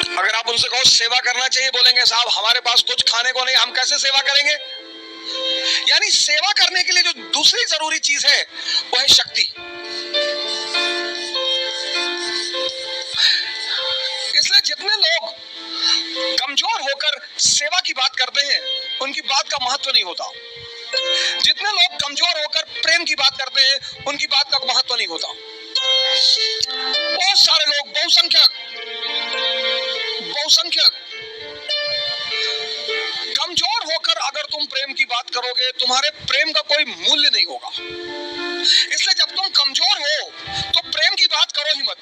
अगर आप उनसे कहो सेवा करना चाहिए, बोलेंगे साहब हमारे पास कुछ खाने को नहीं, हम कैसे सेवा करेंगे। यानी सेवा करने के लिए जो दूसरी जरूरी चीज है वो है शक्ति। इसलिए जितने लोग कमजोर होकर सेवा की बात करते हैं उनकी बात का महत्व नहीं होता। जितने लोग कमजोर होकर प्रेम की बात करते हैं उनकी बात का महत्व नहीं होता। बहुत सारे लोग, बहुसंख्यक कमजोर होकर अगर तुम प्रेम की बात करोगे तुम्हारे प्रेम का कोई मूल्य नहीं होगा। इसलिए जब तुम कमजोर हो तो प्रेम की बात करो ही मत।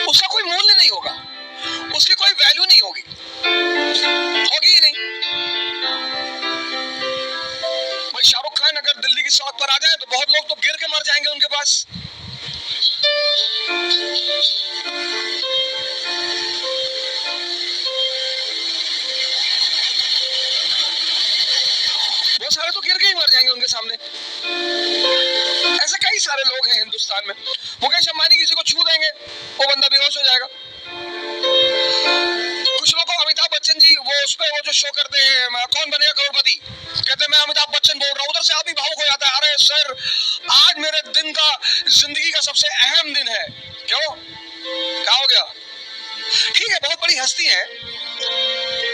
उसका कोई मूल्य नहीं होगा, उसकी कोई वैल्यू नहीं होगी, होगी ही नहीं। भाई शाहरुख खान अगर दिल्ली की सड़क पर आ जाए तो बहुत लोग तो गिर के मर जाएंगे उनके पास। बहुत सारे तो गिर के ही मर जाएंगे उनके सामने। ऐसे कई सारे लोग हैं हिंदुस्तान में। मुकेश अंबानी किसी को छू देंगे वो बंदा बेहोश हो जाएगा। कुछ लोगों को अमिताभ बच्चन जी वो जो शो करते हैं कौन बनेगा करोड़पति, कहते हैं मैं अमिताभ बच्चन बोल रहा हूँ, उधर से आप भी भावुक हो जाता है। अरे सर आज मेरे दिन का जिंदगी का सबसे अहम दिन है। क्यों, क्या हो गया? ठीक है, बहुत बड़ी हस्ती है,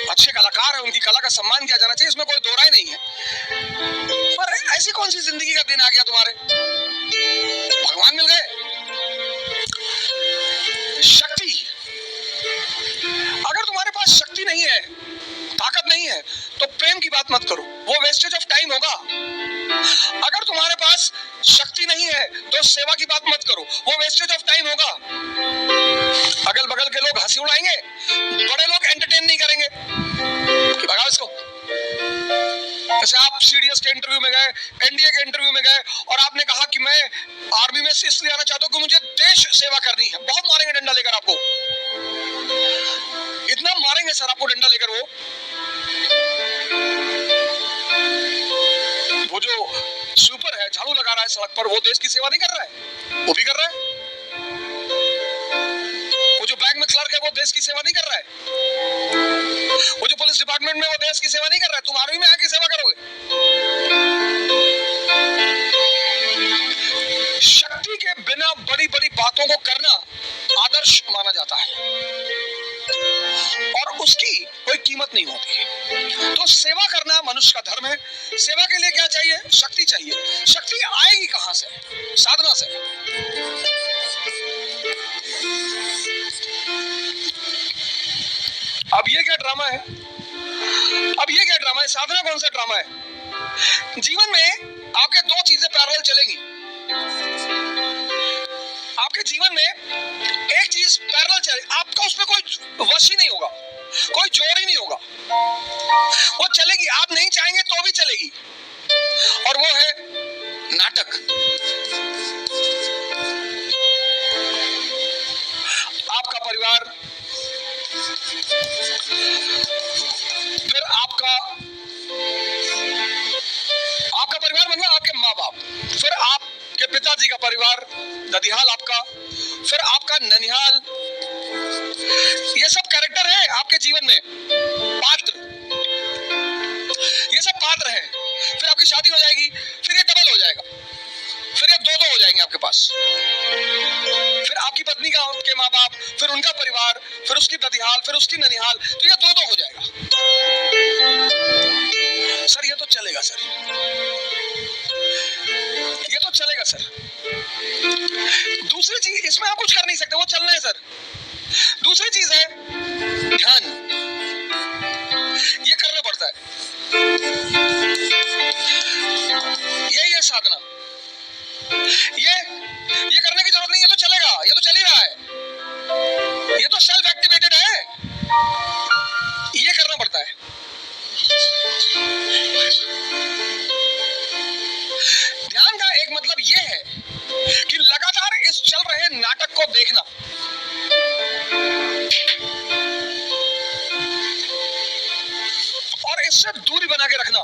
अच्छे कलाकार है, उनकी कला का सम्मान किया जाना चाहिए, इसमें कोई दो राय नहीं है। पर ऐसी कौन सी जिंदगी का दिन आ गया तुम्हारे, भगवान मिल गए? शक्ति, अगर तुम्हारे पास शक्ति नहीं है, ताकत नहीं है तो प्रेम की बात मत करो, वो वेस्टेज ऑफ टाइम होगा। अगर तुम्हारे पास शक्ति नहीं है तो सेवा की बात मत करो, वो वेस्टेज ऑफ टाइम होगा। अगल बगल के लोग हंसी उड़ाएंगे, बड़े लोग एंटरटेन नहीं करेंगे कि भगाओ इसको। जैसे आप सीडीएस के इंटरव्यू में गए, एनडीए के इंटरव्यू में गए और आपने कहा कि मैं आर्मी में इसलिए आना चाहता हूं कि मुझे देश सेवा करनी है। बहुत मारेंगे डंडा लेकर आपको, इतना मारेंगे सर आपको डंडा लेकर। वो जो सुपर है, झाड़ू लगा रहा है सड़क पर, वो देश की सेवा नहीं कर रहा है? वो भी कर रहा है। वो जो बैंक में क्लर्क है वो देश की सेवा नहीं कर रहा है। वो जो पुलिस डिपार्टमेंट में वो देश की सेवा नहीं कर रहा है। तुम आर्मी में आके सेवा करोगे? शक्ति के बिना बड़ी बड़ी बातों को करना आदर्श माना जाता है और उसकी कोई कीमत नहीं होती। तो सेवा करना मनुष्य का धर्म है। सेवा के लिए क्या चाहिए? शक्ति चाहिए। शक्ति आएगी कहां से? साधना से। अब ये क्या ड्रामा है? साधना कौन सा ड्रामा है? जीवन में आपके दो चीजें पैरेलल चलेंगी। आपके जीवन में एक चीज पैरेलल चलेगी, आपका उसमें कोई वश ही नहीं होगा, कोई जोड़ ही नहीं होगा, वो चलेगी, आप नहीं चाहेंगे तो भी चलेगी, और वो है नाटक। आपका परिवार, फिर आपका परिवार मतलब आपके माँ बाप, फिर आपके पिताजी का परिवार, ददिहाल आपका, फिर आपका ननिहाल। ये सब कैरेक्टर है आपके जीवन में, पात्र, ये सब पात्र है। फिर आपकी शादी हो जाएगी, फिर ये डबल हो जाएगा, फिर ये दो हो जाएंगे आपके पास। फिर आपकी पत्नी का उनके माँ बाप, फिर उनका परिवार, फिर उसकी ददिहाल, फिर उसकी ननिहाल, तो ये दो हो जाएगा। सर ये तो चलेगा सर, ये तो चलेगा सर। दूसरी चीज इसमें आप कुछ कर नहीं सकते, वो चलना है सर। दूसरी चीज है ध्यान, ये करना पड़ता है, यही है साधना। ये करने की जरूरत नहीं, ये तो चलेगा, ये तो चल ही रहा है, ये तो सेल्फ एक्टिवेटेड है, ये करना पड़ता है। ध्यान का एक मतलब ये है कि लगातार इस चल रहे नाटक को देखना, और इससे दूरी बना के रखना,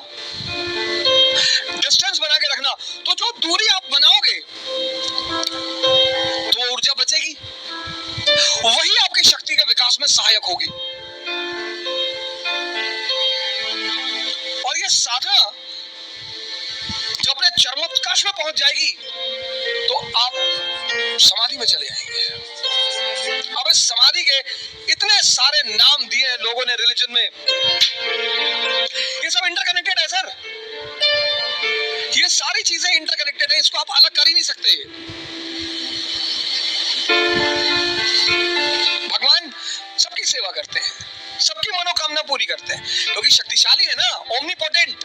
डिस्टेंस बना के रखना। तो जो दूरी आप बनाओगे तो ऊर्जा बचेगी, वही आपकी शक्ति के विकास में सहायक होगी। और ये साधना जब अपने चरमोत्कर्ष में पहुंच जाएगी तो आप समाधि में चले जाएंगे। अब इस समाधि के इतने सारे नाम दिए हैं लोगों ने रिलीजन में, ये सब इंटरकनेक्टेड है सर। ये सारी चीजें इंटरकनेक्टेड है, इसको आप अलग कर ही नहीं सकते। भगवान सबकी सेवा करते हैं, सबकी मनोकामना पूरी करते हैं क्योंकि शक्तिशाली है ना, ओमनीपोटेंट।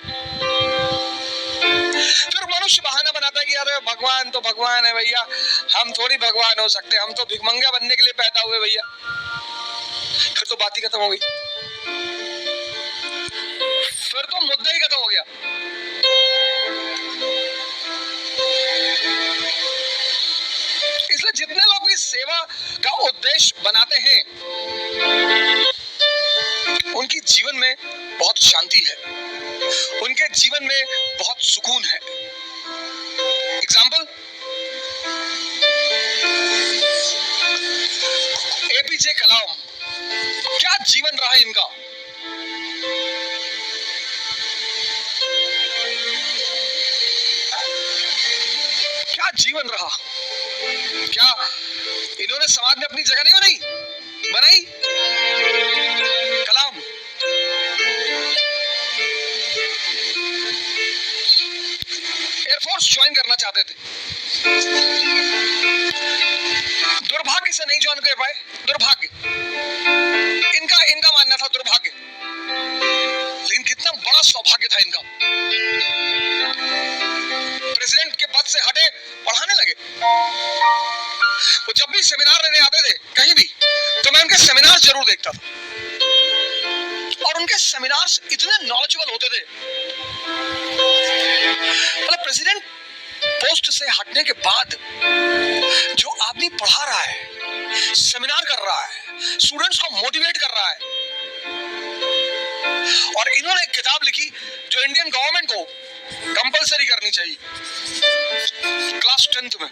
फिर मनुष्य बहाना बनाता है कि यार भगवान तो भगवान है भैया, हम थोड़ी भगवान हो सकते, हम तो भिखमंगा बनने के लिए पैदा हुए भैया। फिर तो बात ही खत्म हो गई, फिर तो मुद्दा ही खत्म हो गया। इसलिए जितने लोग भी सेवा का उद्देश्य बनाते हैं उनकी जीवन में बहुत शांति है, उनके जीवन में बहुत सुकून है। एग्जाम्पल, एपीजे कलाम, क्या जीवन रहा इनका। क्या जीवन रहा, क्या इन्होंने समाज में अपनी जगह नहीं बनाई? कलाम एयरफोर्स ज्वाइन करना चाहते थे, दुर्भाग्य से नहीं ज्वाइन कर पाए। दुर्भाग्य, इनका मानना था दुर्भाग्य, लेकिन कितना बड़ा सौभाग्य था इनका। प्रेसिडेंट के पद से हटे, पढ़ाने लगे। वो जब भी सेमिनार लेने आते थे कहीं भी, तो मैं उनके सेमिनार जरूर देखता था, और उनके सेमिनार्स इतने नॉलेजेबल होते थे। मतलब प्रेसिडेंट पोस्ट से हटने के बाद जो आदमी पढ़ा रहा है, सेमिनार कर रहा है, स्टूडेंट्स को मोटिवेट कर रहा है, और इन्होंने एक किताब लिखी जो इंडियन गवर्नमेंट को कंपलसरी करनी चाहिए क्लास 10th में।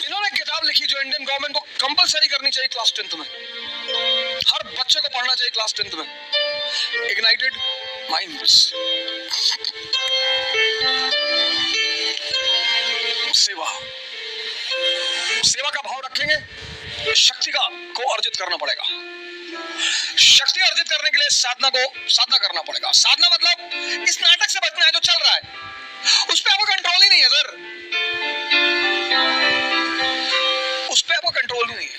इन्होंने किताब लिखी जो इंडियन गवर्नमेंट को कंपलसरी करनी चाहिए क्लास 10th में, हर बच्चे को पढ़ना चाहिए क्लास 10th में। Ignited minds. सेवा का भाव रखेंगे, शक्ति को अर्जित करना पड़ेगा। शक्ति अर्जित करने के लिए साधना करना पड़ेगा। साधना मतलब इस नाटक से बचना है जो चल रहा है, उस पे आपको कंट्रोल ही नहीं है सर, उस पे आपको कंट्रोल ही नहीं है।